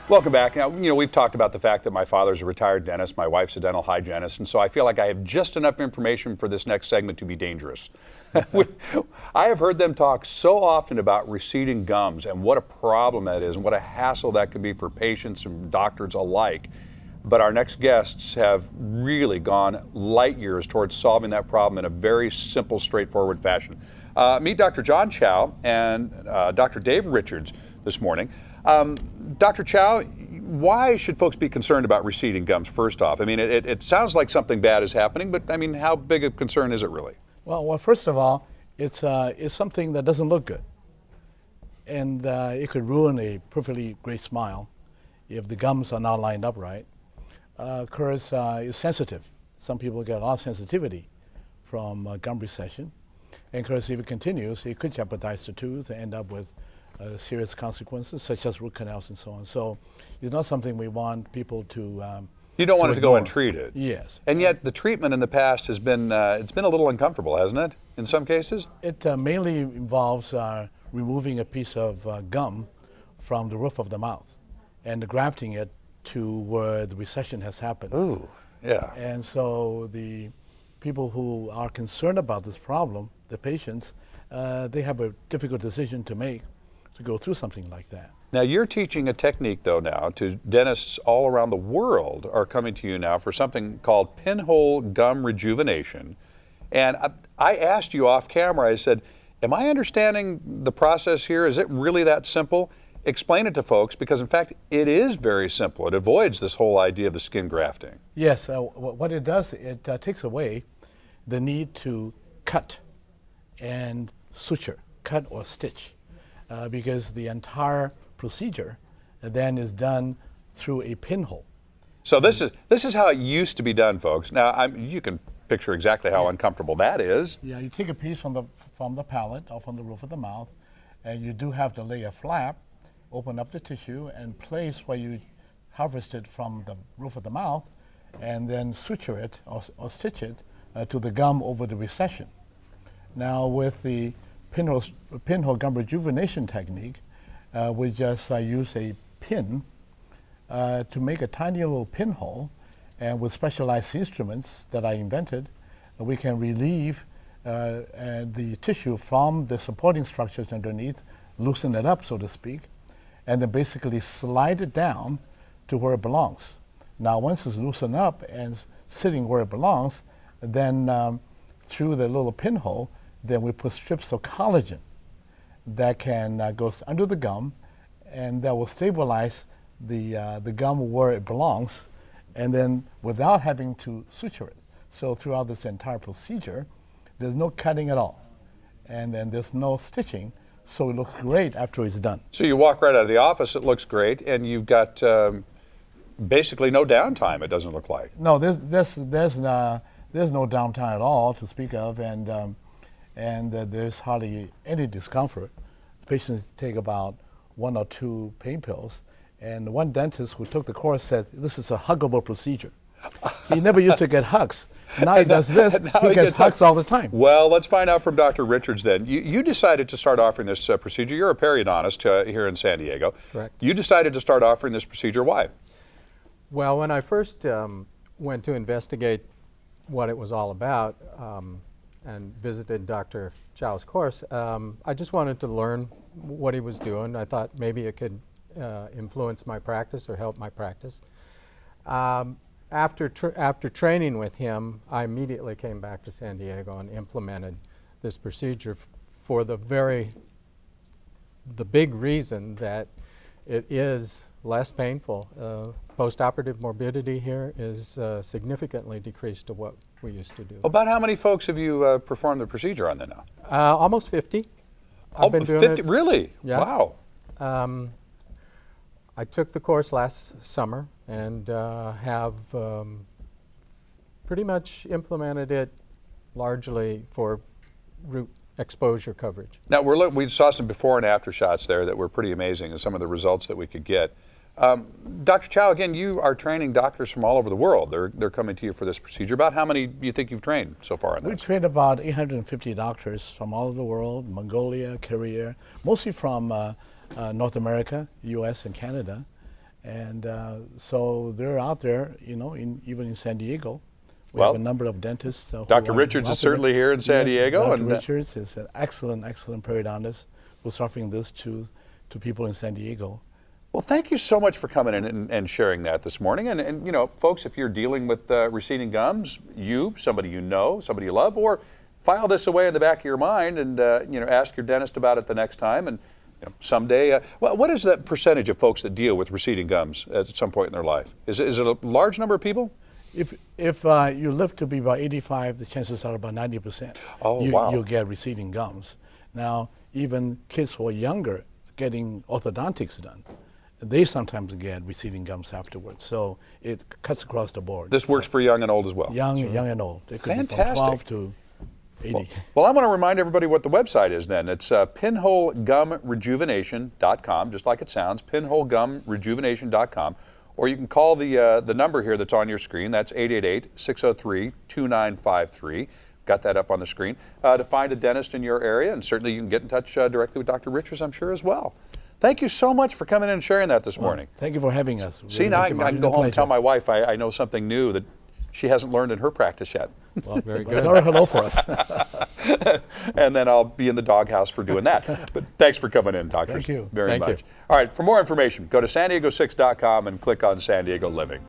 Welcome back. Now, we've talked about the fact that my father's a retired dentist, my wife's a dental hygienist, and so I feel like I have just enough information for this next segment to be dangerous. I have heard them talk so often about receding gums and what a problem that is and what a hassle that can be for patients and doctors alike. But our next guests have really gone light years towards solving that problem in a very simple, straightforward fashion. Meet Dr. John Chow and Dr. Dave Richards this morning. Dr. Chow, why should folks be concerned about receding gums first off? I mean, it sounds like something bad is happening, but I mean, how big a concern is it really? Well, first of all, it's something that doesn't look good. And it could ruin a perfectly great smile if the gums are not lined up right. Of course, it's sensitive. Some people get a lot of sensitivity from gum recession. And of course, if it continues, it could jeopardize the tooth and end up with serious consequences, such as root canals and so on. So it's not something we want people to you don't want it to go untreated. Yes. And yet the treatment in the past has been, it's been a little uncomfortable, hasn't it, in some cases? It mainly involves removing a piece of gum from the roof of the mouth and grafting it to where the recession has happened. Ooh, yeah. And so the people who are concerned about this problem, the patients, they have a difficult decision to make to go through something like that. Now you're teaching a technique though now to dentists all around the world are coming to you now for something called Pinhole Gum Rejuvenation. And I asked you off camera, I said, am I understanding the process here? Is it really that simple? Explain it to folks, because in fact it is very simple. It avoids this whole idea of the skin grafting. Yes, what it does, it takes away the need to cut and suture, cut or stitch, because the entire procedure then is done through a pinhole. So this is how it used to be done, folks. Now you can picture exactly how uncomfortable that is. Yeah, you take a piece from the palate or from the roof of the mouth, and you do have to lay a flap, open up the tissue, and place where you harvested from the roof of the mouth, and then suture it or stitch it to the gum over the recession. Now with the Pinhole Gum Rejuvenation technique, we just use a pin to make a tiny little pinhole, and with specialized instruments that I invented, we can relieve the tissue from the supporting structures underneath, loosen it up, so to speak, and then basically slide it down to where it belongs. Now once it's loosened up and sitting where it belongs, then through the little pinhole, then we put strips of collagen that can go under the gum, and that will stabilize the gum where it belongs, and then without having to suture it. So throughout this entire procedure, there's no cutting at all, and then there's no stitching, so it looks great after it's done. So you walk right out of the office, it looks great, and you've got basically no downtime, it doesn't look like. No, there's no downtime at all to speak of, and there's hardly any discomfort. Patients take about 1 or 2 pain pills, and one dentist who took the course said this is a huggable procedure. He never used to get hugs. Now he does this, he gets hugs all the time. Well, let's find out from Dr. Richards then. You decided to start offering this procedure. You're a periodontist here in San Diego. Correct. You decided to start offering this procedure. Why? Well, when I first went to investigate what it was all about and visited Dr. Chow's course, I just wanted to learn what he was doing. I thought maybe it could influence my practice or help my practice. After training with him, I immediately came back to San Diego and implemented this procedure for the big reason that it is less painful. Post-operative morbidity here is significantly decreased to what we used to do. About how many folks have you performed the procedure on then now? Almost 50. I've been doing 50? it. Really? Yes. Wow. I took the course last summer and have pretty much implemented it largely for root exposure coverage. Now we saw some before and after shots there that were pretty amazing, and some of the results that we could get. Dr. Chow, again, you are training doctors from all over the world. They're coming to you for this procedure. About how many do you think you've trained so far on this? We trained about 850 doctors from all over the world, Mongolia, Korea, mostly from North America, US and Canada. And so they're out there, you know, even in San Diego. We Well, have a number of dentists. Who Dr. are Richards is out certainly there. here in San Diego. Dr. And, Richards is an excellent periodontist who's offering this to people in San Diego. well, thank you so much for coming in and sharing that this morning. And you know, folks, if you're dealing with receding gums, somebody you know, somebody you love, or file this away in the back of your mind and you know, ask your dentist about it the next time. And you know, someday, well, what is the percentage of folks that deal with receding gums at some point in their life? Is it a large number of people? If you live to be about 85, the chances are about 90%. Oh, wow. You'll get receding gums. Now, even kids who are younger getting orthodontics done, they sometimes get receding gums afterwards. So it cuts across the board. This works for young and old as well. Young and old. It could be from Fantastic. 12 to 80. Well, I want to remind everybody what the website is then. It's pinholegumrejuvenation.com, just like it sounds, pinholegumrejuvenation.com. Or you can call the number here that's on your screen. That's 888-603-2953. Got that up on the screen. To find a dentist in your area, and certainly you can get in touch directly with Dr. Richards, I'm sure, as well. Thank you so much for coming in and sharing that this morning. Thank you for having us. See, now I can go home and tell my wife I know something new that she hasn't learned in her practice yet. Well, Very good. Tell her hello for us. And then I'll be in the doghouse for doing that. But thanks for coming in, doctors. Thank you. Very Thank much. you. All right, for more information, go to san diego6.com and click on San Diego Living.